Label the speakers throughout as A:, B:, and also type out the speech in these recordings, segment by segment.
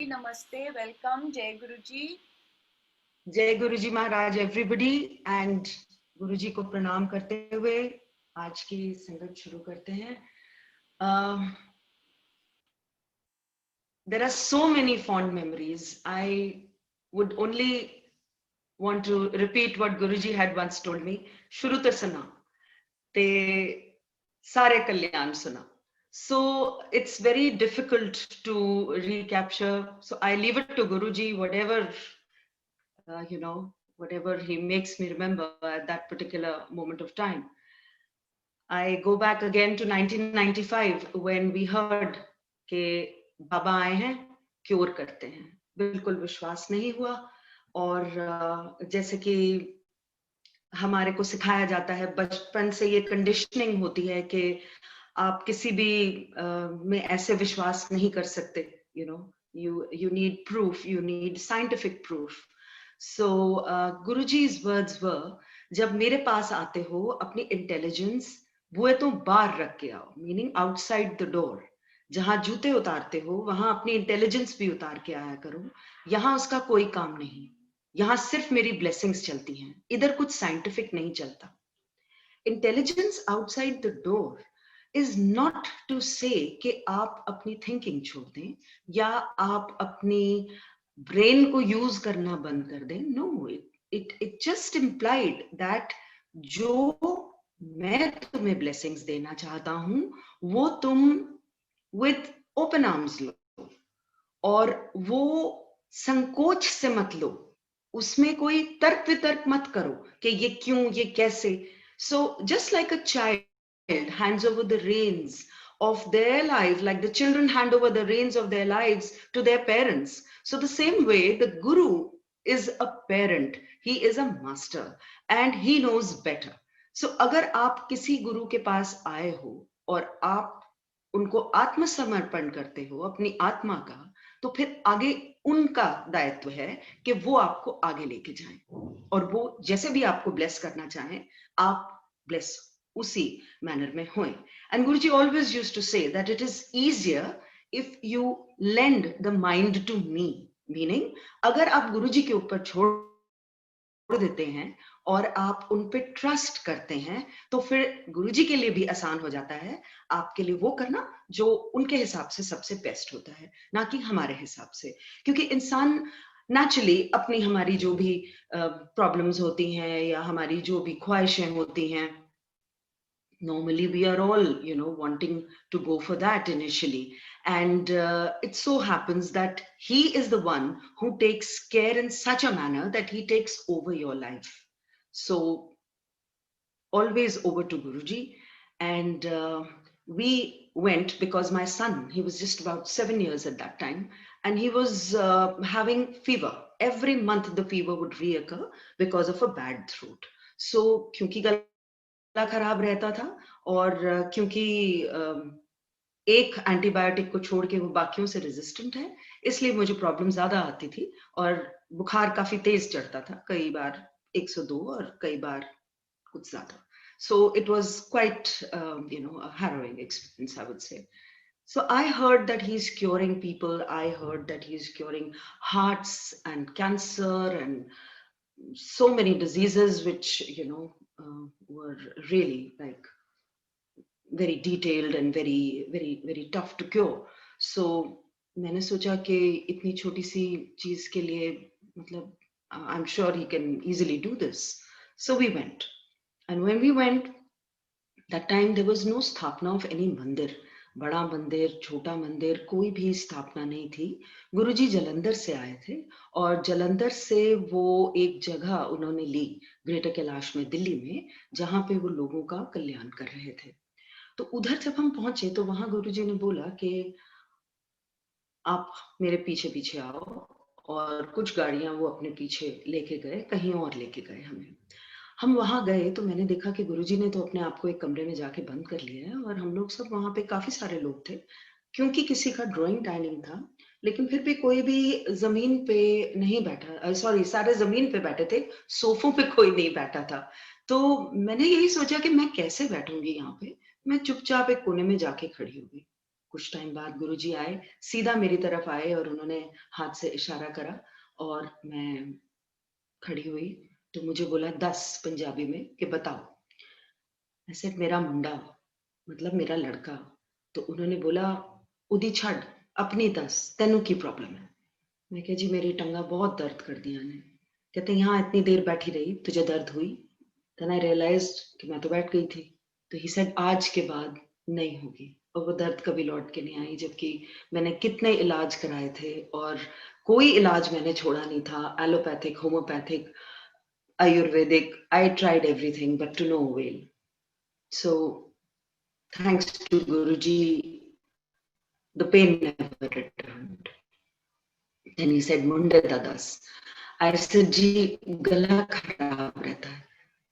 A: Namaste, welcome, Jai Guruji.
B: जय गुरु जी महाराज everybody and गुरु जी को प्रणाम करते हुए आज की संगत शुरू करते हैं. There are so many fond memories. I would only want to repeat what Guruji had once told me. शुरू तो सुना ते सारे कल्याण सुना. So it's very difficult to recapture. So I leave it to Guruji, whatever whatever he makes me remember at that particular moment of time. I go back again to 1995 when we heard कि बाबा आए हैं, cure करते हैं. बिल्कुल विश्वास नहीं हुआ. और जैसे कि हमारे को सिखाया जाता है बचपन से, ये कंडीशनिंग होती है कि आप किसी भी में ऐसे विश्वास नहीं कर सकते. You need proof, you need scientific proof. So Guruji's words were, जब मेरे पास आते हो अपनी इंटेलिजेंस बुए तो बाहर रख के आओ, मीनिंग आउटसाइड द डोर. जहां जूते उतारते हो वहां अपनी इंटेलिजेंस भी उतार के आया करो. यहाँ उसका कोई काम नहीं. यहाँ सिर्फ मेरी ब्लेसिंग्स चलती हैं. इधर कुछ साइंटिफिक नहीं चलता. Intelligence outside the door is not to say कि आप अपनी थिंकिंग छोड़ दें या आप अपनी ब्रेन को यूज करना बंद कर दें. No, it just implied that जो मैं तुम्हें ब्लेसिंग्स देना चाहता हूं वो तुम with open arms लो और वो संकोच से मत लो. उसमें कोई तर्क वितर्क मत करो कि ये क्यों, ये कैसे. So just like a child hands over the reins of their life, like the children hand over the reins of their lives to their parents. So the same way, the guru is a parent, he is a master and he knows better. So अगर आप किसी गुरु के पास आए हो और आप उनको आत्मसमर्पण करते हो अपनी आत्मा का, तो फिर आगे उनका दायित्व है कि वो आपको आगे लेके जाएं और वो जैसे भी आपको ब्लेस करना चाहें आप ब्लेस उसी मैनर में होएं. And Guruji always used to say that it is easier if you lend the mind to me. Meaning, अगर आप गुरुजी के ऊपर छोड़ देते हैं और आप उन पे ट्रस्ट करते हैं तो फिर गुरुजी के लिए भी आसान हो जाता है आपके लिए वो करना जो उनके हिसाब से सबसे बेस्ट होता है, ना कि हमारे हिसाब से. क्योंकि इंसान नेचुरली अपनी हमारी जो भी प्रॉब्लम्स होती हैं या हमारी जो भी ख्वाहिशें होती हैं, normally we are all wanting to go for that initially, and it so happens that he is the one who takes care in such a manner that he takes over your life. So always over to Guruji. And we went because my son, he was just about 7 years at that time, and he was having fever. Every month the fever would reoccur because of a bad throat. So क्योंकि गला खराब रहता था और क्योंकि एक antibiotic को छोड़ के वो बाकियों से रेजिस्टेंट है, इसलिए मुझे प्रॉब्लम ज्यादा आती थी और बुखार काफी तेज चढ़ता था, कई बार 102 और कई बार कुछ ज्यादा. So it was quite a harrowing experience, I would say. So I heard that he's curing people. I heard that he's curing hearts and cancer and so many diseases which were really like very detailed and very tough to cure. So मैंने सोचा कि इतनी छोटी सी चीज के लिए मतलब I'm sure he can easily do this. So we went, and when we went, that time there was no स्थापना of any मंदिर. बड़ा मंदिर छोटा मंदिर कोई भी स्थापना नहीं थी. गुरुजी जलंधर से आए थे और जलंधर से वो एक जगह उन्होंने ली ग्रेटर कैलाश में दिल्ली में, जहां पे वो लोगों का कल्याण कर रहे थे. तो उधर जब हम पहुंचे तो वहां गुरुजी ने बोला कि आप मेरे पीछे पीछे आओ, और कुछ गाड़ियां वो अपने पीछे लेके गए, कहीं और लेके गए हमें. हम वहां गए तो मैंने देखा कि गुरुजी ने तो अपने आप को एक कमरे में जाके बंद कर लिया है और हम लोग सब वहां पे काफी सारे लोग थे. क्योंकि किसी का ड्राइंग टाइमिंग था, लेकिन फिर भी कोई भी जमीन पे नहीं बैठा, सॉरी सारे जमीन पे बैठे थे, सोफों पे कोई नहीं बैठा था. तो मैंने यही सोचा कि मैं कैसे बैठूंगी यहाँ पे. मैं चुपचाप एक कोने में जाके खड़ी हो गई. कुछ टाइम बाद गुरुजी आए, सीधा मेरी तरफ आए और उन्होंने हाथ से इशारा करा और मैं खड़ी हुई। तो मुझे बोला 10 पंजाबी में कि बताओ। ऐसे मेरा मुंडा, मतलब मेरा लड़का। तो उन्होंने बोला उदी छड़ अपनी दस, तेनू की प्रॉब्लम है। मैं कहा जी मेरी टंगा बहुत दर्द कर दिया ने। कहते यहाँ इतनी देर बैठी रही, तुझे दर्द हुई? देन आई रियलाइज्ड कि मैं तो बैठ गई थी। तो ही सेड आज के बाद नहीं होगी। और वो दर्द कभी लौट के नहीं आई, जबकि मैंने कितने इलाज कराए थे और कोई इलाज मैंने छोड़ा नहीं था। Allopathic, homeopathic, ayurvedic, I tried everything but to no avail. So thanks to Guruji, the pain never returned. Then he said, Munde dadas. I said, जी गला खराब रहता है।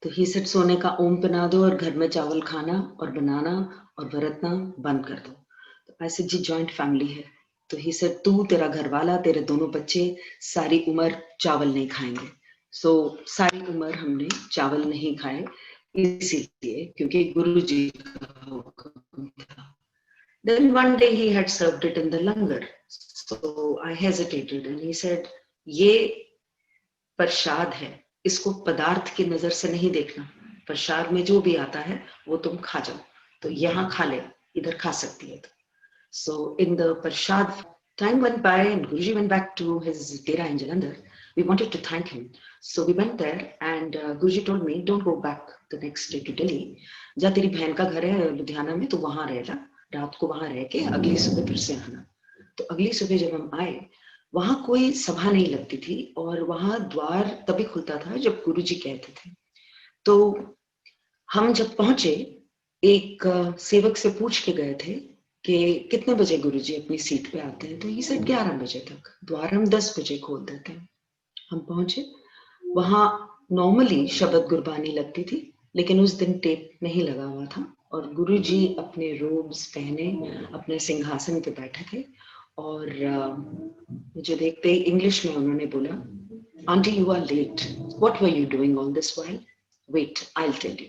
B: तो he said, सोने का ओम बना दो और घर में चावल खाना और बनाना और बरतना बंद कर दो। तो I said, जी जॉइंट फैमिली है। तो he said, तू, तेरा घर वाला, तेरे दोनों बच्चे सारी उम्र चावल नहीं खाएंगे। So सारी उम्र हमने चावल नहीं खाए, इसीलिए क्योंकि गुरुजी का हुक्म था। Then one day he had served it in the langar. So I hesitated and he said, ये प्रसाद है, इसको पदार्थ की नजर से नहीं देखना। प्रसाद में जो भी आता है वो तुम खा जाओ। तो यहाँ खा ले, इधर खा सकती है। So in the prasad, time went by and Guruji went back to his dera in Jalandhar. We wanted to thank him. So we went there and Guruji told me, don't go back the next day to Delhi. जा तेरी बहन का घर है लुधियाना में, तो वहां रह जा, रात को वहां रह के अगली सुबह फिर से आना। तो अगली सुबह जब हम आए, वहां कोई सभा नहीं लगती थी और वहां द्वार तभी खुलता था जब गुरुजी कहते थे। तो हम जब पहुंचे, एक सेवक से पूछ के गए थे कि कितने बजे गुरुजी अपनी सीट पे आते हैं। तो ये सेट 11 बजे तक, द्वार हम 10 बजे खोल देते हैं। हम पहुंचे, वहां नॉर्मली शब्द गुरबानी लगती थी, लेकिन उस दिन टेप नहीं लगा हुआ था और गुरुजी अपने रोब्स पहने अपने सिंहासन पे बैठे थे। और मुझे देखते ही इंग्लिश में उन्होंने बोला, aunty you are late, what were you doing all this while, wait I will tell you.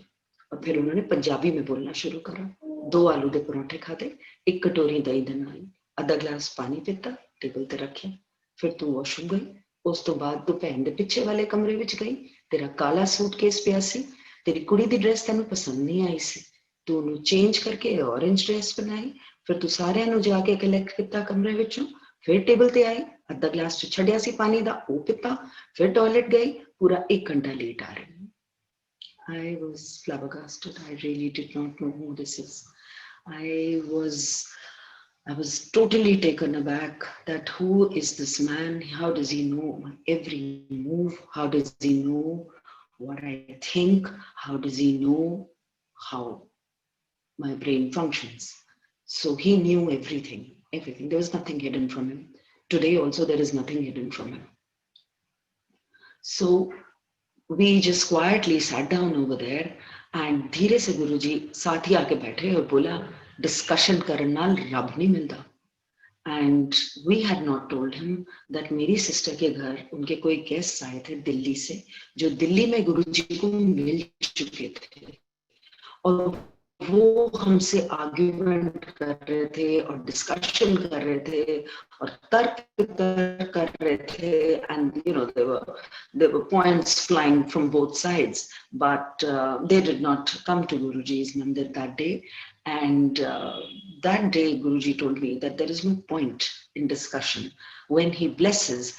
B: और फिर उन्होंने पंजाबी में बोलना शुरू करा। 2 आलू के परोठे खाते, 1 कटोरी दही दे नाल, आधा ग्लास पानी पीता, टेबल ते रखे। फिर तू वॉशरूम गई, उस तो बाद तू भैन दे पिछे वाले कमरे विच गई, तेरा काला सूटकेस पिया सी, तेरी कुड़ी दी ड्रेस तैनू पसंद नहीं आई सी, तू उन्हें चेंज करके ऑरेंज ड्रेस बनाई। फिर तू सारिਆਂ ਨੂੰ जाके कलैक्ट किया कमरे विचों, फिर टेबल ते आई, आधा ग्लास च छड्डिया सी पानी दा, वो पीता, फिर टॉयलेट गई, पूरा 1 घंटा लेट आ रही। I was flabbergasted. I really did not know who this is. I was totally taken aback that who is this man? How does he know my every move? How does he know what I think? How does he know how my brain functions? So he knew everything, everything. There was nothing hidden from him. Today also there is nothing hidden from him. So we just quietly sat down over there and धीरे से गुरुजी साथ ही आके बैठे और बोला, discussion करने नाल रब नहीं मिलता। And we had not told him that मेरी सिस्टर के घर उनके कोई गेस्ट आए थे दिल्ली से, जो दिल्ली में गुरुजी को मिल चुके थे और वो हमसे आर्ग्यूमेंट कर रहे थे और डिस्कशन कर रहे थे और तर्क कर रहे थे। and you know there were points flying from both sides, but they did not come to Guruji's mandir that day. And that day Guruji told me that there is no point in discussion. When he blesses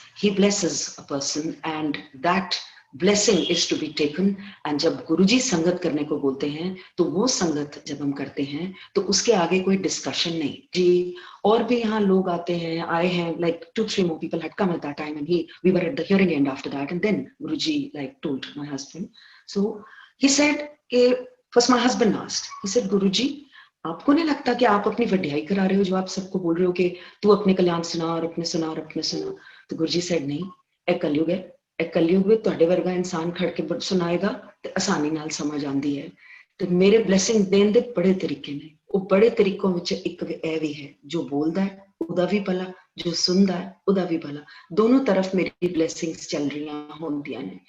B: a person, and that blessing is to be taken. And जब गुरुजी संगत करने को बोलते हैं तो वो संगत जब हम करते हैं तो उसके आगे कोई डिस्कशन नहीं जी। और भी यहाँ लोग आते हैं, आए हैं, like 2-3 more people had come at that time, and we were at the hearing end after that. And then Guruji like told my husband. So he said first my husband asked, he said, Guruji, आपको नहीं लगता कि आप अपनी वड्याई करा रहे हो जो आप सबको बोल रहे हो कि तू अपने कल्याण सुना और अपने सुना और अपने सुना? तो गुरुजी said, नहीं, एक कलयुग है, एक कलयुग में तुहाडे वर्गा इंसान खड़ के सुनाएगा तो आसानी नाल समझ आंदी है। तो मेरे ब्लैसिंग देन दे बड़े तरीके ने, वो बड़े तरीकों विच एक ए भी है, जो बोलदा है उदा भी भला, जो सुनदा है उदा भी भला, दोनों तरफ मेरी ब्लैसिंग्स चल रही होंदियां ने।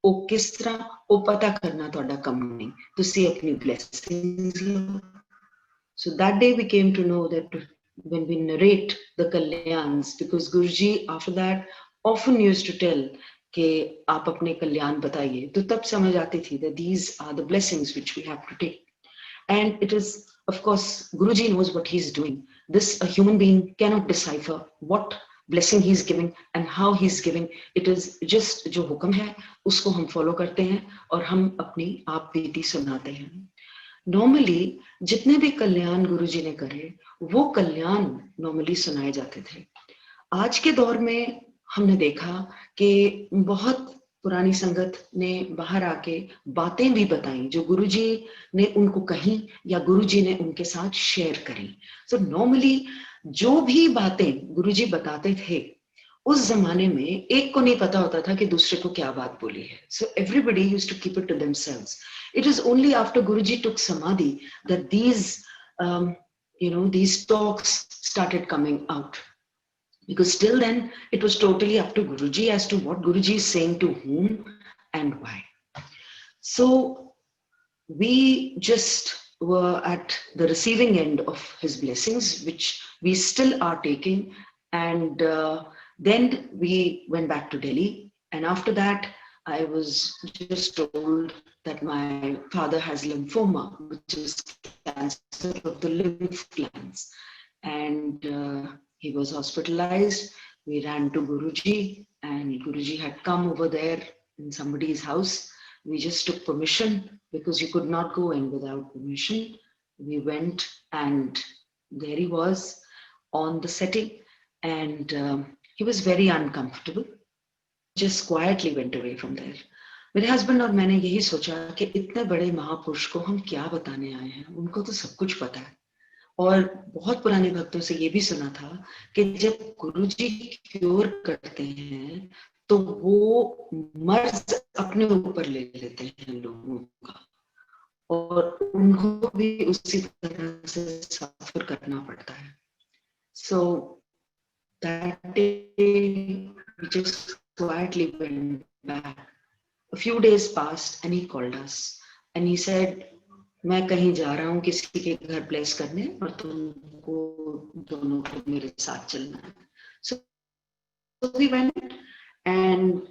B: वो किस तरह वो पता करना तुहाडा कम नहीं, तुसी अपनी blessings low. So that day we came to know that when we narrate the Kalyans, because Guruji after that often used to tell कि आप अपने कल्याण बताइए, तो तब समझ आती थी that these are the blessings which we have to take. And it is, of course, Guruji knows what he's doing. This, a human being cannot decipher what blessing he's giving and how he's giving. It is just जो हुक्म है उसको हम follow करते हैं और हम अपनी आप बीती सुनाते हैं. नॉर्मली जितने भी कल्याण गुरुजी ने करे वो कल्याण नॉर्मली सुनाए जाते थे. आज के दौर में हमने देखा कि बहुत पुरानी संगत ने बाहर आके बातें भी बताई जो गुरुजी ने उनको कही या गुरुजी ने उनके साथ शेयर करी. सो नॉर्मली जो भी बातें गुरुजी बताते थे उस जमाने में एक को नहीं पता होता था कि दूसरे को क्या बात बोली है. So everybody used to keep it to themselves. It is only after Guruji took Samadhi that these talks started coming out. Because till then, it was totally up to Guruji as to what Guruji is saying to whom and why. So we just were at the receiving end of his blessings, which we still are taking. And then we went back to Delhi. And after that, I was just told that my father has lymphoma, which is cancer of the lymph glands. And he was hospitalized. We ran to Guruji, and Guruji had come over there in somebody's house. We just took permission because you could not go in without permission. We went, and there he was on the setting, and he was very uncomfortable. Just quietly went away from there. मेरे husband और मैंने यही सोचा कि इतने बड़े महापुरुष को हम क्या बताने आए हैं, उनको तो सब कुछ पता है. और बहुत पुराने भक्तों से ये भी सुना था कि जब गुरुजी क्योर करते हैं तो वो मर्ज अपने ऊपर ले लेते हैं लोगों का, और उनको भी उसी तरह से सफर करना पड़ता है. So that day we just quietly went back. A few days passed and he called us and he said, मैं कहीं जा रहा हूँ किसी के घर प्लेस करने और तुमको दोनों को मेरे साथ चलना है. So we went and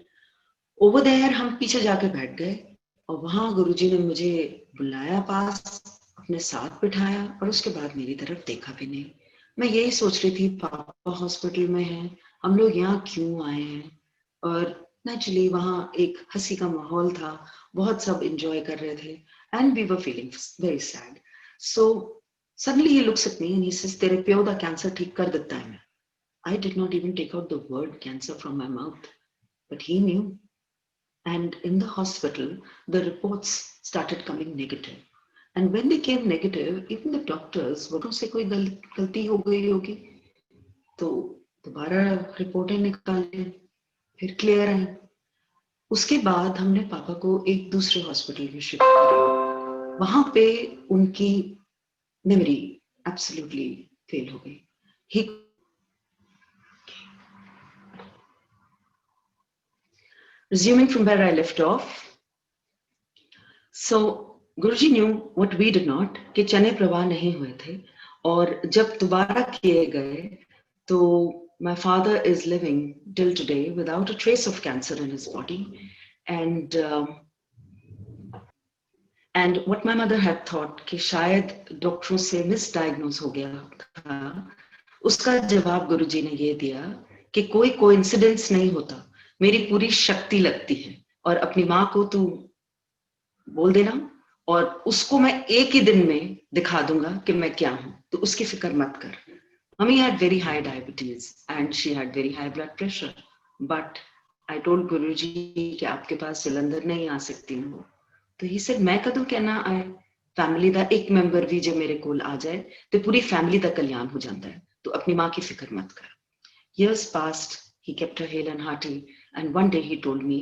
B: over there हम पीछे जाके बैठ गए और वहां गुरुजी ने मुझे बुलाया पास, अपने साथ बिठाया और उसके बाद मेरी तरफ देखा भी नहीं. मैं यही सोच रही थी पापा हॉस्पिटल में हैं, हम लोग यहाँ क्यों आए हैं. और नेचुरली वहाँ एक हंसी का माहौल था, बहुत सब एंजॉय कर रहे थे, and we were feeling very sad. So suddenly he looks at me and he says, तेरे प्यो दा कैंसर ठीक कर देता है मैं. I did not even take out the word cancer from my mouth, but he knew. And in the hospital, the reports started coming negative. And when they came negative, even the doctors were से कोई गलती हो गई होगी, तो दोबारा रिपोर्टें निकाली, फिर क्लियर आई. उसके बाद हमने पापा को एक दूसरे हॉस्पिटल में शिफ्ट किया. वहां पे उनकी मेमोरी एब्सोल्युटली फेल हो गई. Resuming from where I left off, so Guruji knew what we did not, कि चने प्रवाह नहीं हुए थे, और जब दोबारा किए गए तो my father is living till today without a trace of cancer in his body. And what my mother had thought कि शायद डॉक्टरों से मिसडायग्नोज हो गया था, उसका जवाब गुरुजी ने ये दिया कि कोई कोइंसिडेंस नहीं होता, मेरी पूरी शक्ति लगती है और अपनी माँ को तू बोल देना और उसको मैं एक ही दिन में दिखा दूंगा कि मैं क्या हूं, तो उसकी फिक्र मत कर. Mummy had very high diabetes and she had very high blood pressure. But I told Guruji कि आपके पास सिलेंडर नहीं आ सकती हूँ. तो he said, मैं कदों कहना आए, फैमिली दा एक मेंबर भी जो मेरे कोल आ जाए तो पूरी फैमिली दा कल्याण हो जाता है, तो अपनी माँ की फिक्र मत कर. Years passed, he kept her hale and hearty, and one day he told me,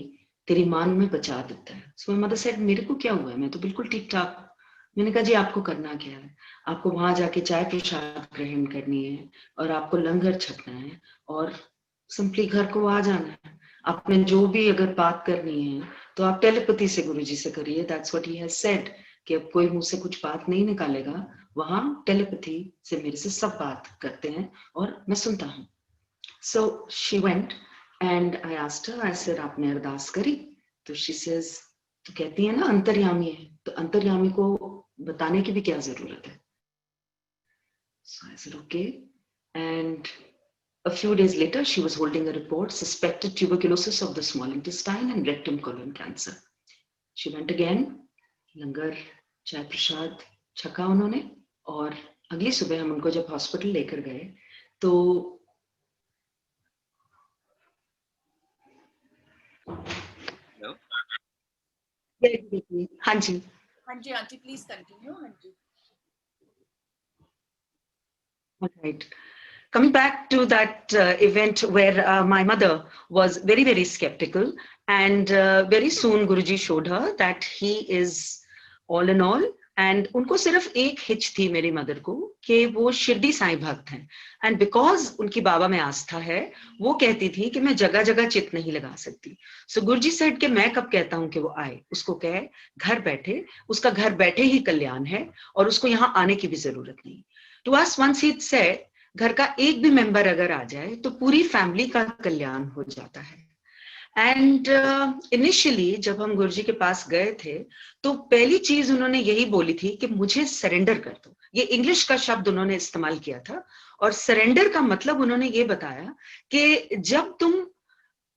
B: तेरी माँ मैं बचा देता है. So my mother said, मेरे को क्या हुआ है, मैं तो बिल्कुल ठीक ठाक. मैंने कहा जी आपको करना क्या है, आपको वहां जाके चाय प्रसाद ग्रहण करनी है और आपको लंगर छकना है और सिंपली घर को आ जाना है. आपने जो भी अगर बात करनी है तो आप टेलीपैथी से गुरुजी से करिए. That's what he has said कि अब कोई मुंह से कुछ बात नहीं निकालेगा वहां टेलीपैथी से मेरे से सब बात करते हैं और मैं सुनता हूँ. So she went and I asked her, I said, आपने अरदास करी? तो she says, तो कहती है ना अंतर्यामी है, तो अंतर्यामी को बताने की भी क्या जरूरत है? So I said, okay. And a few days later, she was holding a report, suspected tuberculosis of the small intestine and rectum colon cancer. She went again, लंगर चाय प्रसाद छका उन्होंने, और अगली सुबह हम उनको जब हॉस्पिटल लेकर गए तो
A: हेलो,
B: हाँ जी,
A: हाँ जी, हाँ जी, प्लीज कंटिन्यू. हाँ जी.
B: right. Coming back to that event where my mother was very, very skeptical, and very soon Guruji showed her that he is all in all. And उनको सिर्फ एक हिच थी मेरी मदर को कि वो शिरडी साईं भक्त हैं, एंड बिकॉज उनकी बाबा में आस्था है, वो कहती थी कि मैं जगह जगह चित नहीं लगा सकती. सो गुरुजी सेड कि मैं कब कहता हूं कि वो आए, उसको कहे घर बैठे, उसका घर बैठे ही कल्याण है और उसको यहाँ आने की भी जरूरत नहीं. To us once he said, घर का एक भी मेंबर अगर आ जाए तो पूरी फैमिली का कल्याण हो जाता है. एंड इनिशियली जब हम गुरुजी के पास गए थे तो पहली चीज उन्होंने यही बोली थी कि मुझे सरेंडर कर दो. ये इंग्लिश का शब्द उन्होंने इस्तेमाल किया था, और सरेंडर का मतलब उन्होंने ये बताया कि जब तुम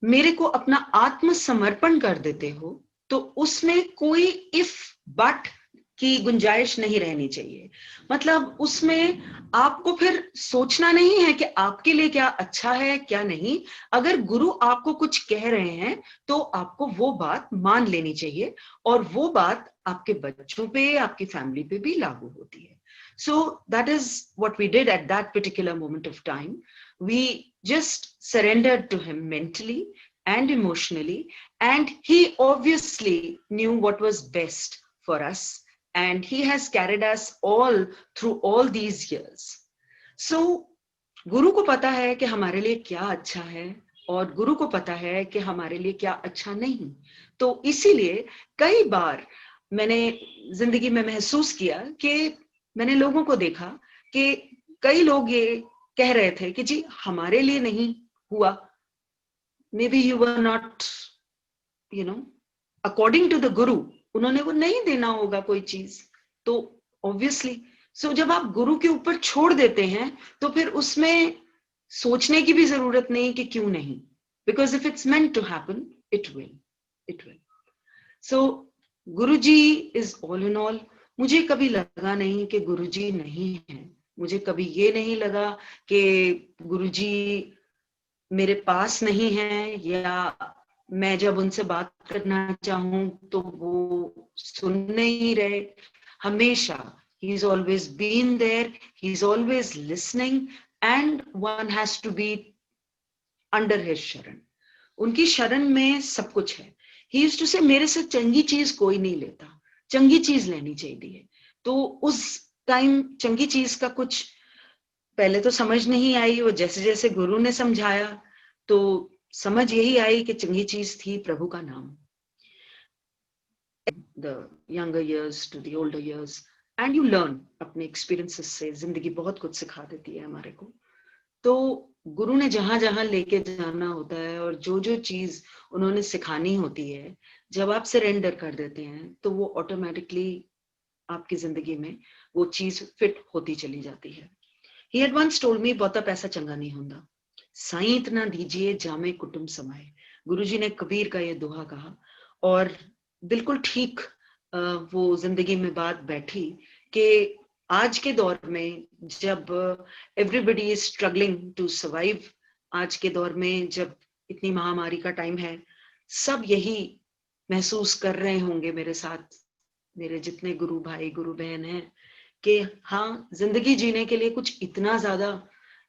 B: मेरे को अपना आत्मसमर्पण कर देते हो तो उसमें कोई इफ बट की गुंजाइश नहीं रहनी चाहिए. मतलब उसमें आपको फिर सोचना नहीं है कि आपके लिए क्या अच्छा है क्या नहीं. अगर गुरु आपको कुछ कह रहे हैं तो आपको वो बात मान लेनी चाहिए, और वो बात आपके बच्चों पे, आपकी फैमिली पे भी लागू होती है. So that is what we did at that particular moment of time. We just surrendered to him mentally and emotionally, and he obviously knew what was best for us, and he has carried us all through all these years. So गुरु को पता है कि हमारे लिए क्या अच्छा है, और गुरु को पता है कि हमारे लिए क्या अच्छा नहीं. तो इसीलिए कई बार मैंने जिंदगी में महसूस किया कि मैंने लोगों को देखा कि कई लोग ये कह रहे थे कि जी हमारे लिए नहीं हुआ, maybe you were not, you know, according to the guru उन्होंने वो नहीं देना होगा कोई चीज. तो ऑब्वियसली सो जब आप गुरु के ऊपर छोड़ देते हैं तो फिर उसमें सोचने की भी जरूरत नहीं कि क्यों नहीं, because if it's meant to happen it will. So Guruji is all in all. मुझे कभी लगा नहीं कि गुरुजी नहीं है, मुझे कभी ये नहीं लगा कि गुरुजी मेरे पास नहीं है, या मैं जब उनसे बात करना चाहूं तो वो सुन नहीं रहे. हमेशा he is always been there, he is always listening, and one has to be under his sharan. उनकी शरण में सब कुछ है. He used to say, मेरे से चंगी चीज कोई नहीं लेता, चंगी चीज लेनी चाहिए. तो उस टाइम चंगी चीज का कुछ पहले तो समझ नहीं आई, वो जैसे जैसे गुरु ने समझाया तो समझ यही आई कि चंगी चीज थी प्रभु का नाम. The younger years to the older years, and you learn अपने experiences से. जिंदगी बहुत कुछ सिखा देती है हमारे को. तो गुरु ने जहां जहां लेके जाना होता है और जो जो चीज उन्होंने सिखानी होती है, जब आप सरेंडर कर देते हैं तो वो ऑटोमेटिकली आपकी जिंदगी में वो चीज फिट होती चली जाती है. He had once told me, बहुता पैसा चंगा नहीं होता, साईं इतना दीजिए जामे कुटुंब समाए. गुरुजी ने कबीर का ये दोहा कहा, और बिल्कुल ठीक वो जिंदगी में बात बैठी कि आज के दौर में जब everybody is struggling to survive, आज के दौर में जब इतनी महामारी का टाइम है, सब यही महसूस कर रहे होंगे मेरे साथ, मेरे जितने गुरु भाई गुरु बहन हैं, कि हाँ जिंदगी जीने के लिए कुछ इतना ज्यादा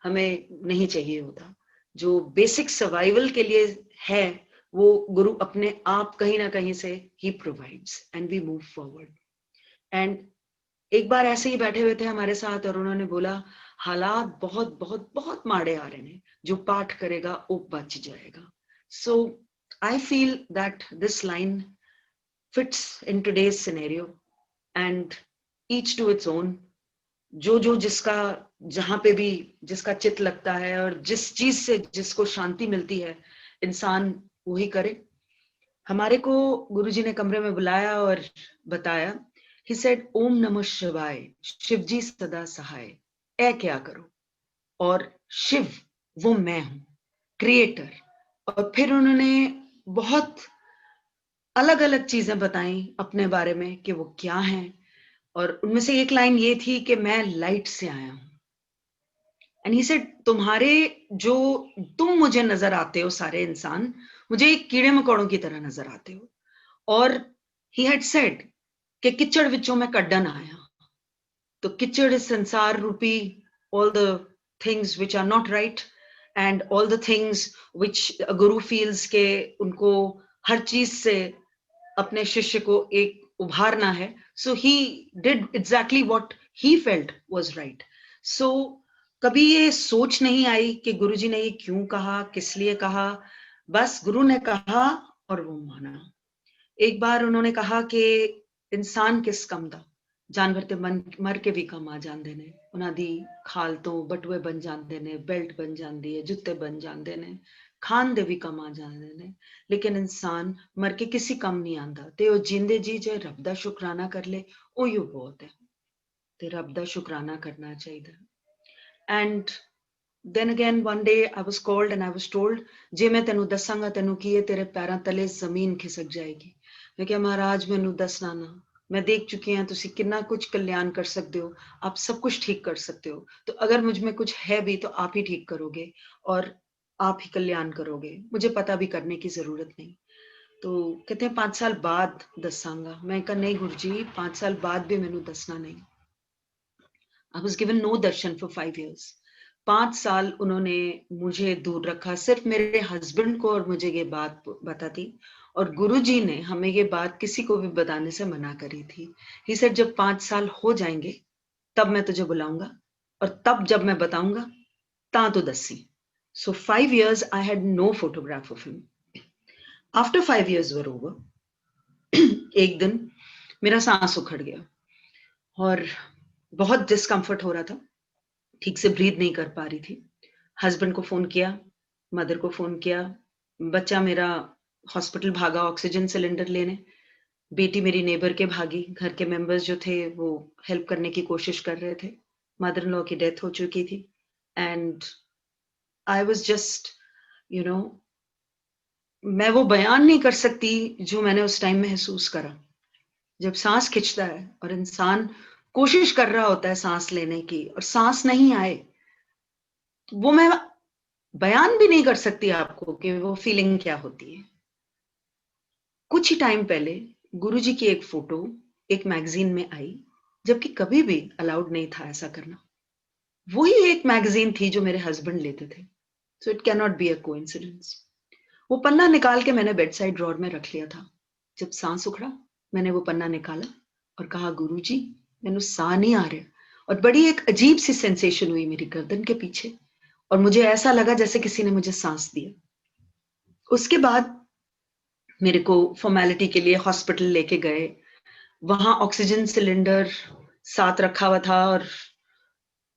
B: हमें नहीं चाहिए होता. जो बेसिक सर्वाइवल के लिए है वो गुरु अपने आप कहीं ना कहीं से he provides, and we move forward. And एक बार ऐसे ही बैठे हुए थे हमारे साथ और उन्होंने बोला, हालात बहुत बहुत बहुत माड़े आ रहे हैं, जो पाठ करेगा वो बच जाएगा. So I feel that this line fits in today's scenario, and each to its own. जो जो जिसका जहां पे भी जिसका चित लगता है और जिस चीज से जिसको शांति मिलती है इंसान वही करे। हमारे को गुरुजी ने कमरे में बुलाया और बताया, ही सेड ओम नमः शिवाय, शिव जी सदा सहाय, ऐ क्या करो। और शिव वो मैं हूं, क्रिएटर। और फिर उन्होंने बहुत अलग अलग चीजें बताई अपने बारे में कि वो क्या हैं। और उनमें से एक लाइन ये थी कि मैं लाइट से आया हूं। एंड ही सेड तुम्हारे जो तुम मुझे नजर आते हो सारे इंसान, मुझे कीड़े मकोड़ों की तरह नजर आते हो। और ही हैड सेड कि किचड़ विचों में कड्डन आया। तो किचड़ इस संसार रूपी all the things which are not right and all the things which a guru feels के उनको हर चीज से अपने शिष्य को एक उभारना है. So he did exactly what he felt was right. So कभी ये सोच नहीं आई कि गुरुजी ने ये क्यों कहा, किस लिए कहा. बस गुरु ने कहा और वो माना. एक बार उन्होंने कहा कि इंसान किस कम दा, जानवर ते मर के भी कम आ जाते ने. उन्हां दी खाल तो बटुए बन जाते ने, बेल्ट बन जाती है, जुत्ते बन जाते ने, खान दे भी कम आ जाते ने. लेकिन इंसान मर के किसी कम नहीं आंदा. ते ओ जिंदे जी जे रब दा शुकराना कर ले, ओयो बहुत है. ते रब दा शुकराना करना चाहिए. And then again one day I was called and I was told, जे मैं तेनू दसांगा तेनू की है, तेरे पैरों तले जमीन खिसक जाएगी. मैं क्या महाराज मैनू दसना ना, मैं देख चुकी हूं तुसी कितना कुछ कल्याण कर सकते हो, आप सब कुछ ठीक कर सकते हो. तो अगर मुझ में कुछ है भी तो आप ही ठीक करोगे और आप ही कल्याण करोगे, मुझे पता भी करने की जरूरत नहीं. तो कहते हैं 5 साल बाद दसांगा. मैं कहा नहीं गुरुजी 5 साल बाद भी मैनू दसना नहीं. I was given no darshan for 5 years. 5 साल उन्होंने मुझे दूर रखा. सिर्फ मेरे हस्बैंड को और मुझे ये बात बताती और गुरुजी ने हमें ये बात किसी को भी बताने से मना करी थी. He said जब 5 साल हो जाएंगे तब मैं तुझे बुलाऊंगा और तब जब मैं बताऊंगा ता तो दसी. So 5 years I had no photograph of him. After 5 years were over, एक दिन मेरा सांस उखड़ गया और बहुत डिस्कम्फर्ट हो रहा था. ठीक से ब्रीथ नहीं कर पा रही थी. हस्बैंड को फोन किया, मदर को फोन किया. बच्चा मेरा हॉस्पिटल भागा ऑक्सीजन सिलेंडर लेने. बेटी मेरी नेबर के भागी. घर के मेंबर्स जो थे वो हेल्प करने की कोशिश कर रहे थे. मदर इन लॉ की डेथ हो चुकी थी. And I was just you know मैं वो बयान नहीं कर सकती जो मैंने उस टाइम महसूस करा. जब सांस खिंचता है और इंसान कोशिश कर रहा होता है सांस लेने की और सांस नहीं आए, वो मैं बयान भी नहीं कर सकती आपको कि वो फीलिंग क्या होती है. कुछ ही टाइम पहले गुरुजी की एक फोटो एक मैगजीन में आई, जबकि कभी भी अलाउड नहीं था ऐसा करना. वही एक मैगजीन थी जो मेरे हस्बैंड लेते थे. So it can not be a coincidence. वो पन्ना निकाल के मैंने बेड साइड ड्रॉर में रख लिया था. जब सांस उखड़ा मैंने वो पन्ना निकाला और कहा गुरुजी मैनू साह नहीं आ रहा. और बड़ी एक अजीब सी सेंसेशन हुई मेरी गर्दन के पीछे और मुझे ऐसा लगा जैसे किसी ने मुझे सांस दिया. उसके बाद मेरे को फॉर्मेलिटी के लिए हॉस्पिटल लेके गए. वहां ऑक्सीजन सिलेंडर साथ रखा हुआ था और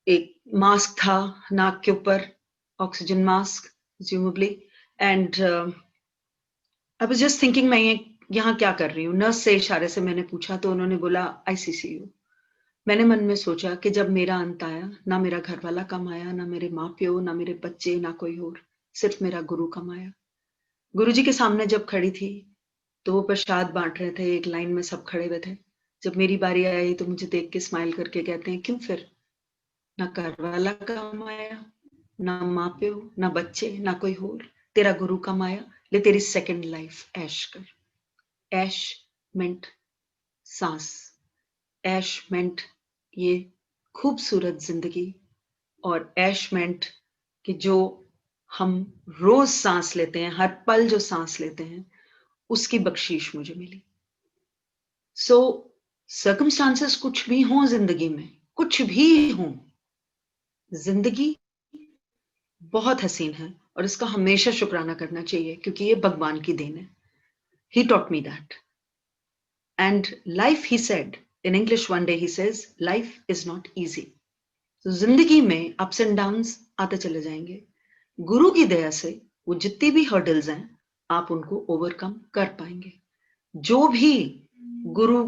B: एक मास्क था नाक के ऊपर, oxygen mask presumably. And I was just thinking मैं यहाँ क्या कर रही हूँ. नर्स से इशारे से मैंने पूछा तो उन्होंने बोला आईसीसीयू. मैंने मन में सोचा कि जब मेरा अंत आया ना मेरा घर वाला कम आया, ना मेरे माँ प्यो, ना मेरे बच्चे, ना कोई और, सिर्फ मेरा गुरु कम आया. गुरुजी के सामने जब खड़ी थी तो वो प्रसाद बांट रहे थे. एक लाइन में सब खड़े हुए थे. जब मेरी बारी आई तो मुझे देख के स्माइल करके कहते हैं क्यों फिर, ना घर वाला कम आया, ना माँ प्यो, ना बच्चे, ना कोई और, तेरा गुरु कम आया, ले तेरी सेकंड लाइफ ऐश कर. ऐश मेंट सांस. ऐश मेंट ये खूबसूरत जिंदगी. और ऐश मेंट कि जो हम रोज सांस लेते हैं, हर पल जो सांस लेते हैं, उसकी बख्शीश मुझे मिली. सो सर्कमस्टांसेस कुछ भी हों जिंदगी में, कुछ भी हों, जिंदगी बहुत हसीन है और इसका हमेशा शुक्राना करना चाहिए क्योंकि ये भगवान की देन है. He taught me that. And life, he said, in English one day he says, life is not easy. तो जिंदगी में अप्स एंड डाउन्स आते चले जाएंगे। गुरु की दया से वो जितनी भी हर्डल्स हैं आप उनको ओवरकम कर पाएंगे। जो भी गुरु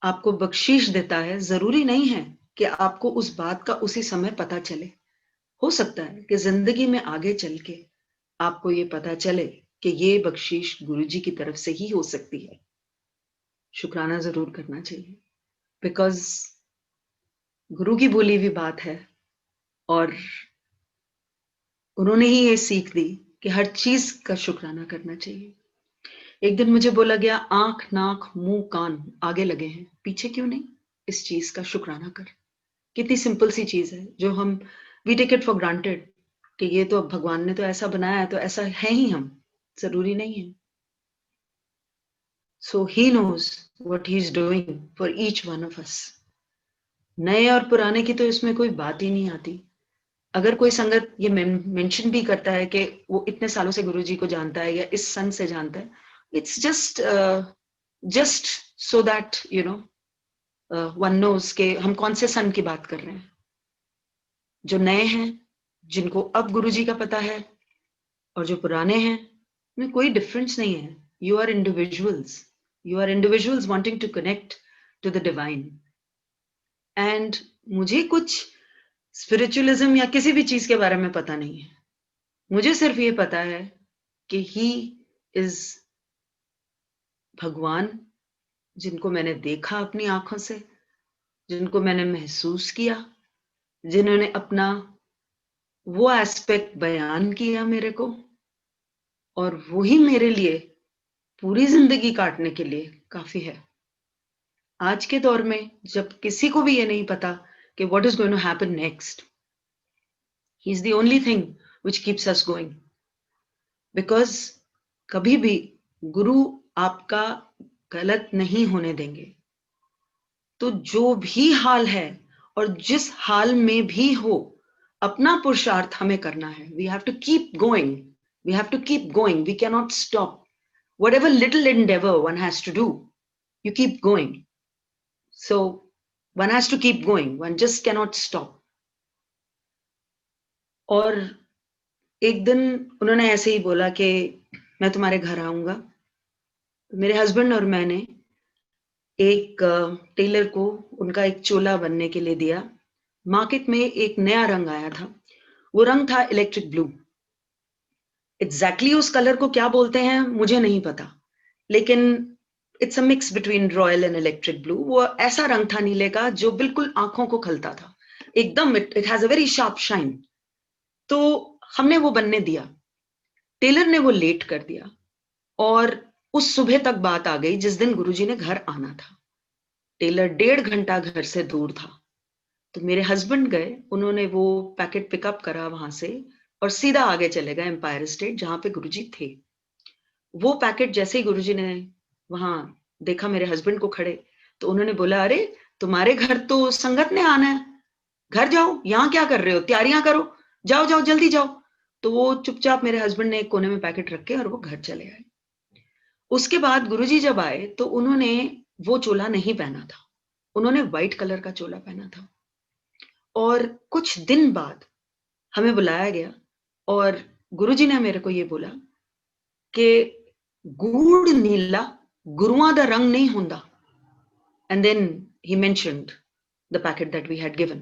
B: आपको बख्शीश देता है जरूरी नहीं है कि आपको उस बात का उसी समय पता चले। हो सकता है कि जिंदगी में आगे चल के आपको ये पता चले कि ये बख्शीश गुरु जी की तरफ से ही हो सकती है। शुक्राना जरूर करना चाहिए, बिकॉज गुरु की बोली हुई बात है और उन्होंने ही ये सीख दी कि हर चीज का शुक्राना करना चाहिए। एक दिन मुझे बोला गया, आंख नाक मुंह कान आगे लगे हैं, पीछे क्यों नहीं? इस चीज का शुक्राना कर। कितनी सिंपल सी चीज है जो हम we take it for granted कि ये तो भगवान ने तो ऐसा बनाया है तो ऐसा है ही, हम जरूरी नहीं है। So he knows what he is doing for each one of us. नए और पुराने की तो इसमें कोई बात ही नहीं आती। अगर कोई संगत ये मेंशन भी करता है कि वो इतने सालों से गुरुजी को जानता है या इस सन से जानता है, it's just so that you know one knows के हम कौन से सन की बात कर रहे हैं। जो नए हैं जिनको अब गुरुजी का पता है और जो पुराने हैं में कोई डिफरेंस नहीं है। You are individuals wanting to connect to the divine. And मुझे कुछ स्पिरिचुअलिज्म या किसी भी चीज के बारे में पता नहीं है। मुझे सिर्फ ये पता है कि ही इज भगवान, जिनको मैंने देखा अपनी आंखों से, जिनको मैंने महसूस किया, जिन्होंने अपना वो एस्पेक्ट बयान किया मेरे को, और वही मेरे लिए पूरी जिंदगी काटने के लिए काफी है। आज के दौर में जब किसी को भी ये नहीं पता कि what is going to happen next, he is the only thing which keeps us going. Because कभी भी गुरु आपका गलत नहीं होने देंगे। तो जो भी हाल है और जिस हाल में भी हो, अपना पुरुषार्थ हमें करना है। We have to keep going, we have to keep going, we can not stop. Whatever little endeavor one has to do, you keep going. So one has to keep going, one just cannot stop. और एक दिन उन्होंने ऐसे ही बोला कि मैं तुम्हारे घर आऊंगा। मेरे हस्बैंड और मैंने एक टेलर को उनका एक चोला बनने के लिए दिया। मार्केट में एक नया रंग आया था, वो रंग था इलेक्ट्रिक ब्लू। एग्जैक्टली उस कलर को क्या बोलते हैं मुझे नहीं पता, लेकिन it's a mix between royal and electric blue. वो ऐसा रंग था नीले का जो बिल्कुल आंखों को खलता था एकदम। It has a very sharp shine. तो हमने वो बनने दिया, टेलर ने वो लेट कर दिया और उस सुबह तक बात आ गई जिस दिन गुरुजी ने घर आना था। टेलर 1.5 घंटा घर से दूर था। तो मेरे हस्बैंड गए, उन्होंने वो पैकेट पिकअप करा वहां से और सीधा आगे चले गए एम्पायर स्टेट जहां पे गुरुजी थे। वो पैकेट जैसे ही गुरुजी ने वहां देखा मेरे हस्बैंड को खड़े, तो उन्होंने बोला, अरे तुम्हारे घर तो संगत ने आना है, घर जाओ, यहाँ क्या कर रहे हो, तैयारियां करो, जाओ जाओ जल्दी जाओ। तो वो चुपचाप मेरे हस्बैंड ने एक कोने में पैकेट रखे और वो घर चले आए। उसके बाद गुरुजी जब आए तो उन्होंने वो चोला नहीं पहना था, उन्होंने व्हाइट कलर का चोला पहना था। और कुछ दिन बाद हमें बुलाया गया और गुरुजी ने मेरे को ये बोला कि गूढ़ नीला गुरुआं दा रंग नहीं हुंदा। And then he mentioned the packet that we had given,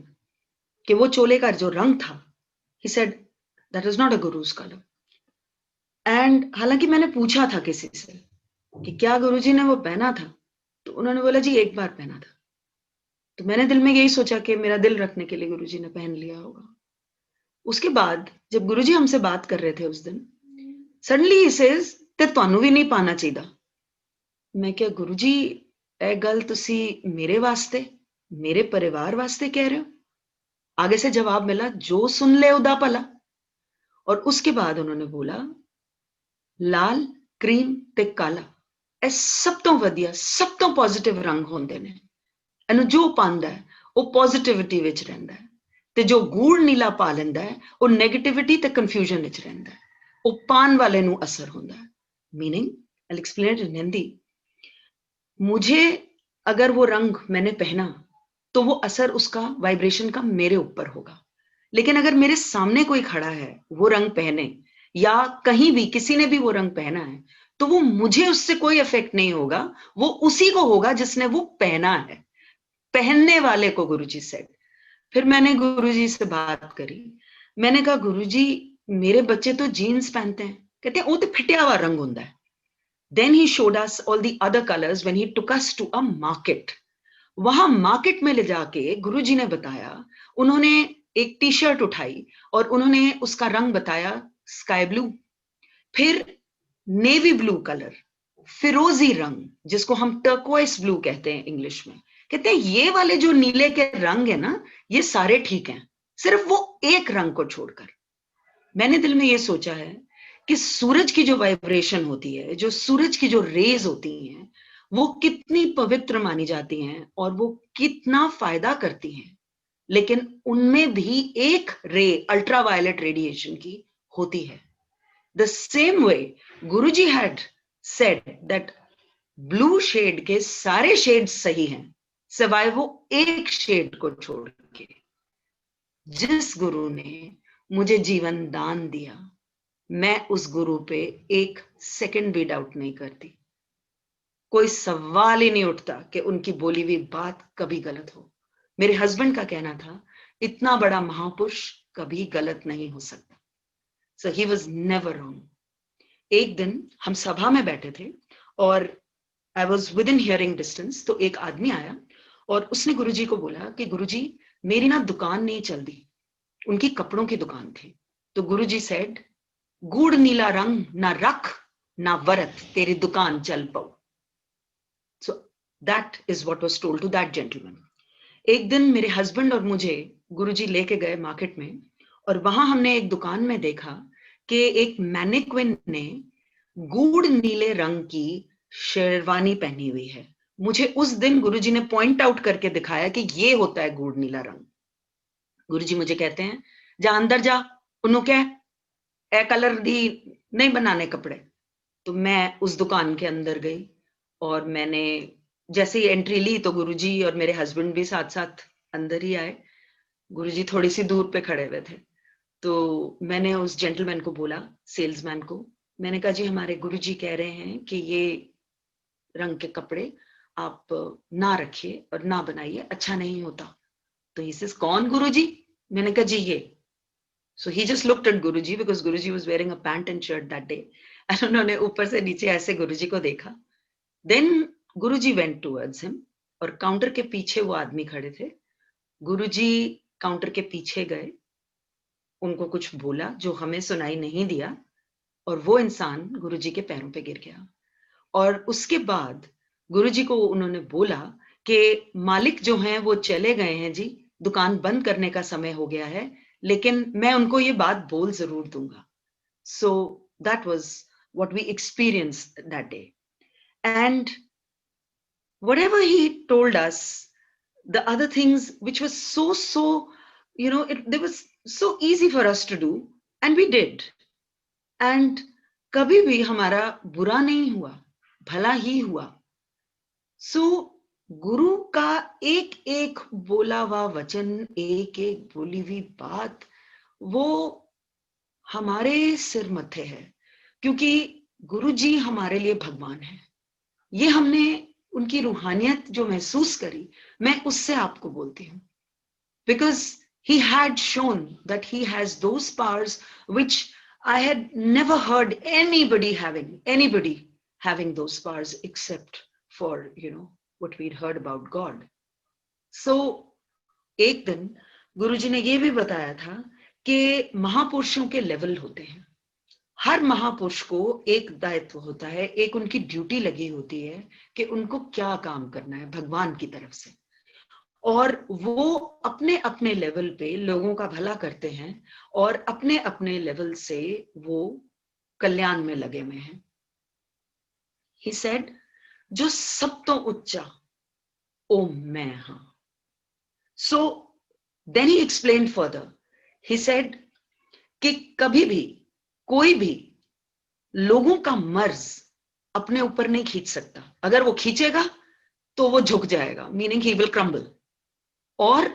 B: कि वो चोले का जो रंग था, he said that is not a guru's color. And हालांकि मैंने पूछा था किसी से कि क्या गुरुजी ने वो पहना था, तो उन्होंने बोला जी एक बार पहना था। तो मैंने दिल में यही सोचा कि मेरा दिल रखने के लिए गुरुजी ने पहन लिया होगा। उसके बाद जब गुरुजी हमसे बात कर रहे थे उस दिन, सडनली he says ते ਤੁਹਾਨੂੰ भी नहीं पाना चाहिए। मैं क्या गुरुजी ए गल तुसी मेरे वास्ते मेरे परिवार वास्ते कह रहे हो? आगे से जवाब मिला, जो सुन ले उदा भला। और उसके बाद उन्होंने बोला, लाल क्रीम ते काला ਇਹ ਸਭ ਤੋਂ ਵਧੀਆ ਸਭ ਤੋਂ ਪੋਜ਼ਿਟਿਵ ਰੰਗ ਹੁੰਦੇ ਨੇ। ਇਹਨੂੰ ਜੋ ਪਾਉਂਦਾ ਹੈ ਉਹ ਪੋਜ਼ਿਟਿਵਿਟੀ ਵਿੱਚ ਰਹਿੰਦਾ ਹੈ, ਤੇ ਜੋ ਗੂੜ ਨੀਲਾ ਪਾ ਲੈਂਦਾ ਹੈ ਉਹ ਨੈਗੇਟਿਵਿਟੀ ਤੇ ਕਨਫਿਊਜ਼ਨ ਵਿੱਚ ਰਹਿੰਦਾ ਹੈ। ਉਹ ਪਾਣ ਵਾਲੇ ਨੂੰ ਅਸਰ ਹੁੰਦਾ ਹੈ। Meaning I explain in Hindi. मुझे अगर वो रंग मैंने पहना तो वो असर उसका वाइब्रेशन का मेरे ऊपर होगा। लेकिन अगर मेरे सामने कोई खड़ा है वो रंग पहने, या कहीं भी किसी ने भी वो रंग पहना है, तो वो मुझे उससे कोई इफेक्ट नहीं होगा, वो उसी को होगा जिसने वो पहना है, पहनने वाले को, गुरुजी सेड। फिर मैंने गुरुजी से बात करी। मैंने कहा गुरुजी मेरे बच्चे तो जीन्स पहनते हैं। कहते हैं वो तो फिटिया हुआ रंग होता है। Then he showed us all the other colors when he took us to a market. वहां मार्केट में ले जाके गुरुजी ने बताया, उन्होंने एक टी शर्ट उठाई और उन्होंने उसका रंग बताया स्काई ब्लू, फिर नेवी ब्लू कलर, फिरोजी रंग जिसको हम टर्कोइस ब्लू कहते हैं इंग्लिश में। कहते हैं ये वाले जो नीले के रंग है ना, ये सारे ठीक हैं, सिर्फ वो एक रंग को छोड़कर। मैंने दिल में ये सोचा है कि सूरज की जो वाइब्रेशन होती है, जो सूरज की जो रेज होती हैं, वो कितनी पवित्र मानी जाती हैं और वो कितना फायदा करती हैं, लेकिन उनमें भी एक रे अल्ट्रावायलेट रेडिएशन की होती है। The same way Guruji had said that blue shade के सारे शेड सही हैं सिवाय वो एक शेड को छोड़ के। जिस गुरु ने मुझे जीवन दान दिया, मैं उस गुरु पे एक सेकंड भी डाउट नहीं करती। कोई सवाल ही नहीं उठता कि उनकी बोली हुई बात कभी गलत हो। मेरे हस्बैंड का कहना था, इतना बड़ा महापुरुष कभी गलत नहीं हो सकता। सो ही वाज नेवर रॉन्ग। एक दिन हम सभा में बैठे थे और I was with in hearing distance, तो एक आदमी आया और उसने गुरुजी को बोला कि गुरुजी मेरी ना दुकान नहीं चलती। उनकी कपड़ों की दुकान थी। तो गुरुजी सेड, गूढ़ नीला रंग ना रख ना वरत, तेरी दुकान चल पाओ। So that is what was told to that gentleman. एक दिन मेरे हस्बैंड और मुझे गुरुजी लेके गए मार्केट में, और वहां हमने एक दुकान में देखा कि एक मैनिक्विन ने गूढ़ नीले रंग की शेरवानी पहनी हुई है। मुझे उस दिन गुरुजी ने पॉइंट आउट करके दिखाया कि ये होता है गूढ़ नीला रंग। गुरुजी मुझे कहते हैं, जा अंदर जा, उन्हों क्या ए कलर दी नहीं बनाने कपड़े। तो मैं उस दुकान के अंदर गई और मैंने जैसे ही एंट्री ली तो गुरुजी और मेरे हस्बैंड भी साथ साथ अंदर ही आए। गुरुजी थोड़ी सी दूर पे खड़े हुए थे। तो मैंने उस जेंटलमैन को बोला, सेल्समैन को, मैंने कहा जी हमारे गुरुजी कह रहे हैं कि ये रंग के कपड़े आप ना रखिए और ना बनाइए, अच्छा नहीं होता। तो he says, कौन गुरुजी? मैंने कहा जी ये। So he just looked at Guruji because Guruji was wearing a pant and shirt that day. And उन्होंने ऊपर से नीचे ऐसे गुरुजी को देखा। Then Guruji went towards him और काउंटर के पीछे वो आदमी खड़े थे। गुरुजी काउंटर के पीछे गए, उनको कुछ बोला जो हमें सुनाई नहीं दिया, और वो इंसान गुरुजी के पैरों पे गिर गया। और उसके बाद गुरुजी को उन्होंने बोला कि मालिक जो हैं वो चले गए हैं जी, दुकान बंद करने का समय हो गया है, लेकिन मैं उनको ये बात बोल जरूर दूंगा। So that was what we experienced that day. And whatever he told us, the other things which was so they was so easy for us to do, and we did. And कभी भी हमारा बुरा नहीं हुआ, भला ही हुआ। सो गुरु का एक एक बोला हुआ वचन, एक एक बोली हुई बात, वो हमारे सिर मत्थे है, क्योंकि गुरु जी हमारे लिए भगवान है। ये हमने उनकी रूहानियत जो महसूस करी, मैं उससे आपको बोलती हूँ, because he had shown that he has those powers which I had never heard anybody having those powers except for what we'd heard about God. So एक दिन गुरुजी ने ये भी बताया था कि महापुरुषों के लेवल होते हैं। हर महापुरुष को एक दायित्व होता है, एक उनकी ड्यूटी लगी होती है कि उनको क्या काम करना है भगवान की तरफ से, और वो अपने अपने लेवल पे लोगों का भला करते हैं और अपने अपने लेवल से वो कल्याण में लगे हुए हैं। He said, जो सब तो उच्चा ओ मैं हां। So then he explained further. He said कि कभी भी कोई भी लोगों का मर्ज अपने ऊपर नहीं खींच सकता। अगर वो खींचेगा तो वो झुक जाएगा, मीनिंग ही विल क्रम्बल। और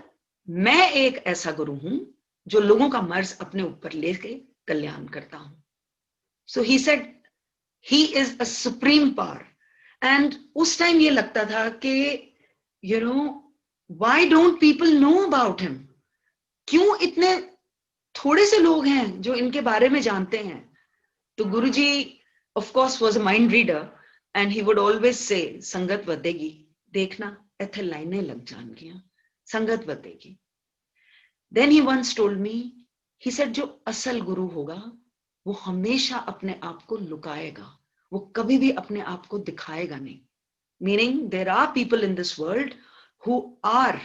B: मैं एक ऐसा गुरु हूं जो लोगों का मर्ज अपने ऊपर लेके कल्याण करता हूं. So he said he is a supreme power. And उस टाइम ये लगता था कि you know why don't people know about him. क्यों इतने थोड़े से लोग हैं जो इनके बारे में जानते हैं. तो Guruji of course was a mind reader and he would always say संगत वधेगी, देखना इथे लाइनें लग जाएंगी, संगत वधेगी. Then he once told me, he said जो असल गुरु होगा वो हमेशा अपने आप को लुकाएगा, वो कभी भी अपने आप को दिखाएगा नहीं. Meaning there are people in this world who are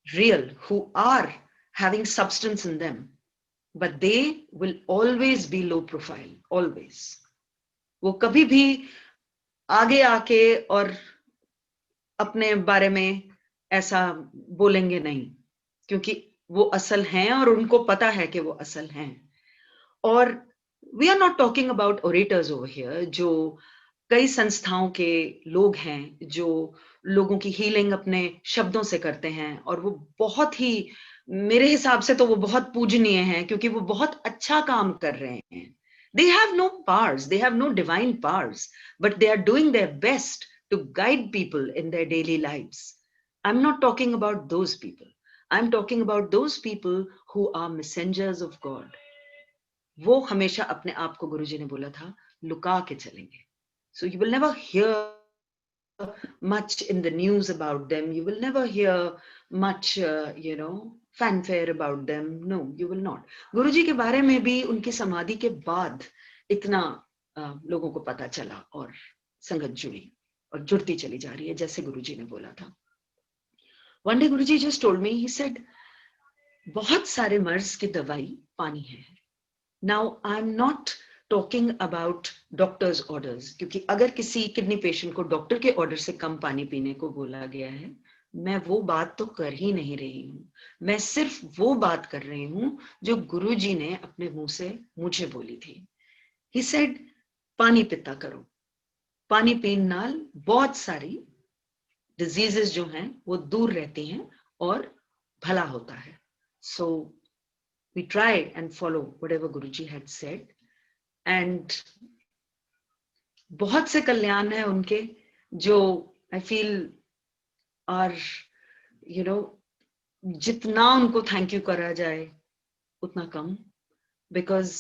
B: real, who are having substance in them, but they will always be low profile, always. वो कभी भी आगे आके और अपने बारे में ऐसा बोलेंगे नहीं, क्योंकि वो असल हैं और उनको पता है कि वो असल हैं. और we are not talking about orators over here, जो कई संस्थाओं के लोग हैं जो लोगों की हीलिंग अपने शब्दों से करते हैं, और वो बहुत ही, मेरे हिसाब से तो वो बहुत पूजनीय हैं, क्योंकि वो बहुत अच्छा काम कर रहे हैं. They have no powers, they have no divine powers, but they are doing their best to guide people in their daily lives. I'm not talking about those people. I'm talking about those people who are messengers of God. वो हमेशा अपने आप को गुरुजी ने बोला था लुका के चलेंगे. So you will never hear much in the news about them. You will never hear much, fanfare about them. No, you will not. गुरुजी के बारे में भी उनकी समाधि के बाद इतना लोगों को पता चला और संगत जुड़ी और जुड़ती चली जा रही है, जैसे गुरुजी ने बोला था. One day Guruji just told me, he said, बहुत सारे मर्ज की दवाई पानी है. Now I'm not talking about doctor's orders, क्योंकि अगर किसी किडनी पेशेंट को डॉक्टर के ऑर्डर से कम पानी पीने को बोला गया है, मैं वो बात तो कर ही नहीं रही हूं. मैं सिर्फ वो बात कर रही हूं जो गुरुजी ने अपने मुंह से मुझे बोली थी. He said, पानी पीता करो. पानी पीने नाल बहुत सारी डिजीजेस जो हैं वो दूर रहती हैं और भला होता है. So we try and follow whatever Guruji had said, and बहुत से कल्याण है उनके जो I feel are, जितना उनको थैंक यू करा जाए उतना कम, बिकॉज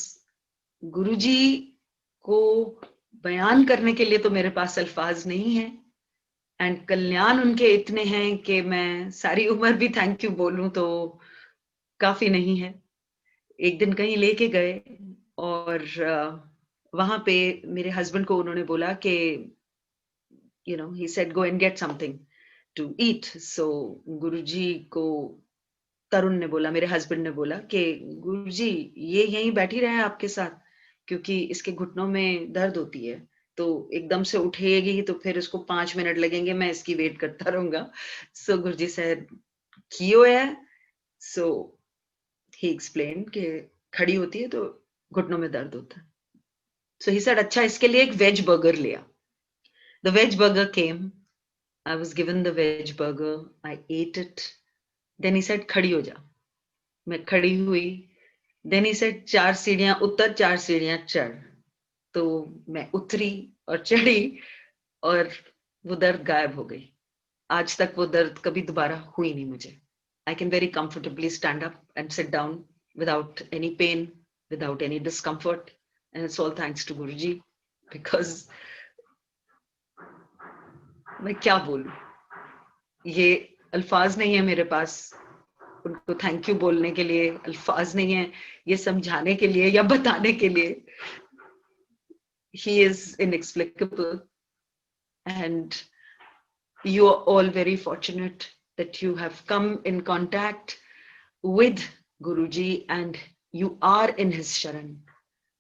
B: गुरुजी को बयान करने के लिए तो मेरे पास अल्फाज नहीं है, एंड कल्याण उनके इतने हैं कि मैं सारी उम्र भी थैंक यू बोलूं तो काफी नहीं है. एक दिन कहीं लेके गए और वहां पे मेरे हस्बैंड को उन्होंने बोला कि he said go and get something to eat. So गुरुजी को तरुण ने बोला, मेरे हस्बैंड ने बोला कि गुरुजी ये यहीं बैठी रहे आपके साथ, क्योंकि इसके घुटनों में दर्द होती है, तो एकदम से उठेगी तो फिर इसको 5 मिनट लगेंगे, मैं इसकी वेट करता रहूंगा. सो गुरुजी said कियो है. सो he explained कि खड़ी होती है तो घुटनों में दर्द होता है. So he said, अच्छा इसके लिए एक वेज बर्गर लिया. The veg burger came. I was given the veg burger. I ate it. Then he said, खड़ी हो जा. मैं खड़ी हुई. Then he said, 4 सीढ़ियां उतर 4 सीढ़ियां चढ़. तो मैं उतरी और चढ़ी और वो दर्द गायब हो गई. आज तक वो दर्द कभी दोबारा हुई नहीं मुझे. I can very comfortably stand up and sit down without any pain, without any discomfort. And it's all thanks to Guruji, because मैं क्या बोलूं, ये अल्फाज नहीं है मेरे पास उनको थैंक यू बोलने के लिए, अल्फाज नहीं है ये समझाने के लिए या बताने के लिए. He is inexplicable, and you are all very fortunate that you have come in contact with Guruji and you are in his sharan,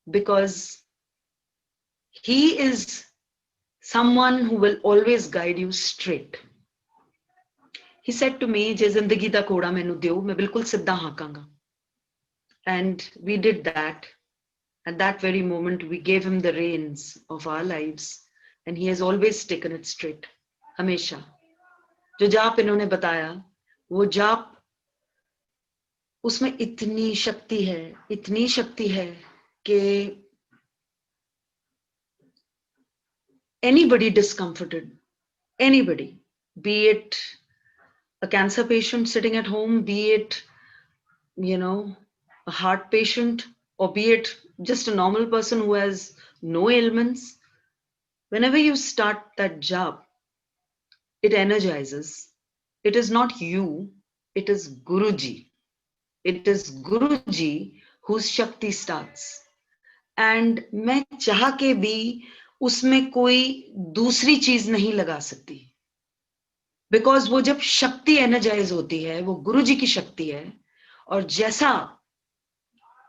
B: because he is someone who will always guide you straight. He said to me, je zindagi da koda mainu deo, main bilkul siddha haakanga. And we did that. At that very moment, we gave him the reins of our lives, and he has always taken it straight. हमेशा जो जाप इन्होंने बताया वो जाप, उसमें इतनी शक्ति है कि anybody discomforted, anybody, be it a cancer patient sitting at home, be it, you know, a heart patient, or be it just a normal person who has no ailments, whenever you start that jap, it energizes. It is not you, it is Guruji. It is Guruji whose Shakti starts. And मैं चाह के भी उसमें कोई दूसरी चीज नहीं लगा सकती, बिकॉज वो जब शक्ति एनर्जाइज होती है, वो गुरुजी की शक्ति है. और जैसा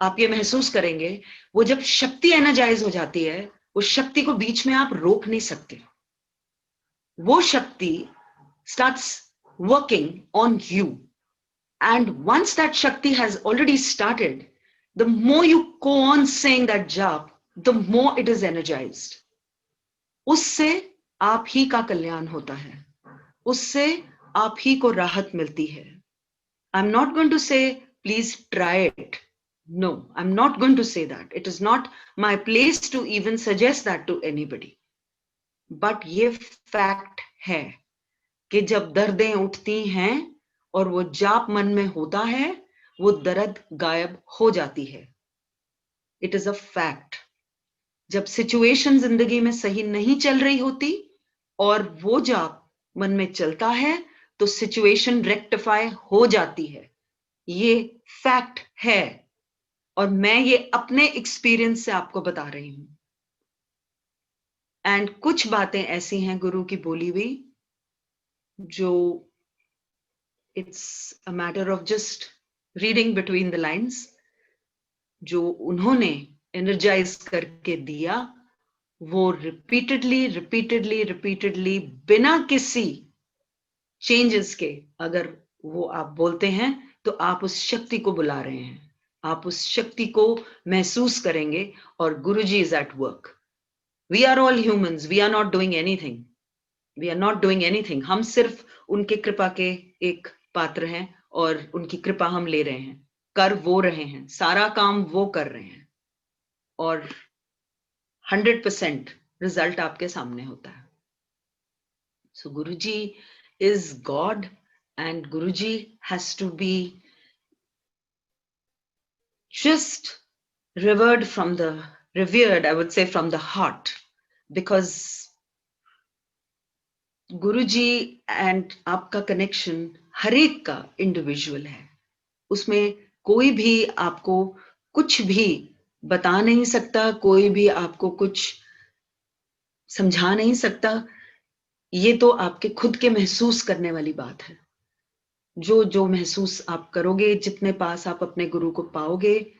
B: आप ये महसूस करेंगे, वो जब शक्ति एनर्जाइज हो जाती है, वो शक्ति को बीच में आप रोक नहीं सकते. वो शक्ति starts working on you. And once that Shakti has already started, the more you go on saying that jap, the more it is energized. उससे आप ही का कल्याण होता है, उससे आप ही को राहत मिलती है. I'm not going to say, please try it. No, I'm not going to say that. It is not my place to even suggest that to anybody. But ये fact है कि जब दर्दें उठती हैं और वो जाप मन में होता है, वो दर्द गायब हो जाती है. It is a fact. जब सिचुएशन जिंदगी में सही नहीं चल रही होती और वो जाप मन में चलता है, तो सिचुएशन रेक्टिफाई हो जाती है. ये फैक्ट है और मैं ये अपने एक्सपीरियंस से आपको बता रही हूं. एंड कुछ बातें ऐसी हैं गुरु की बोली हुई जो it's a matter of just reading between the lines. जो उन्होंने energize करके दिया, वो repeatedly बिना किसी changes के अगर वो आप बोलते हैं, तो आप उस शक्ति को बुला रहे हैं, आप उस शक्ति को महसूस करेंगे. और गुरुजी is at work. We are all humans, we are not doing anything. We are not doing anything. हम सिर्फ उनके कृपा के एक पात्र हैं और उनकी कृपा हम ले रहे हैं, कर वो रहे हैं, सारा काम वो कर रहे हैं और 100% रिजल्ट आपके सामने होता है. So Guruji is God and Guruji has to be just revered, I would say, from the heart, because Guruji and आपका कनेक्शन हर एक का इंडिविजुअल है. उसमें कोई भी आपको कुछ भी बता नहीं सकता, कोई भी आपको कुछ समझा नहीं सकता. ये तो आपके खुद के महसूस करने वाली बात है. जो महसूस आप करोगे, जितने पास आप अपने गुरु को पाओगे,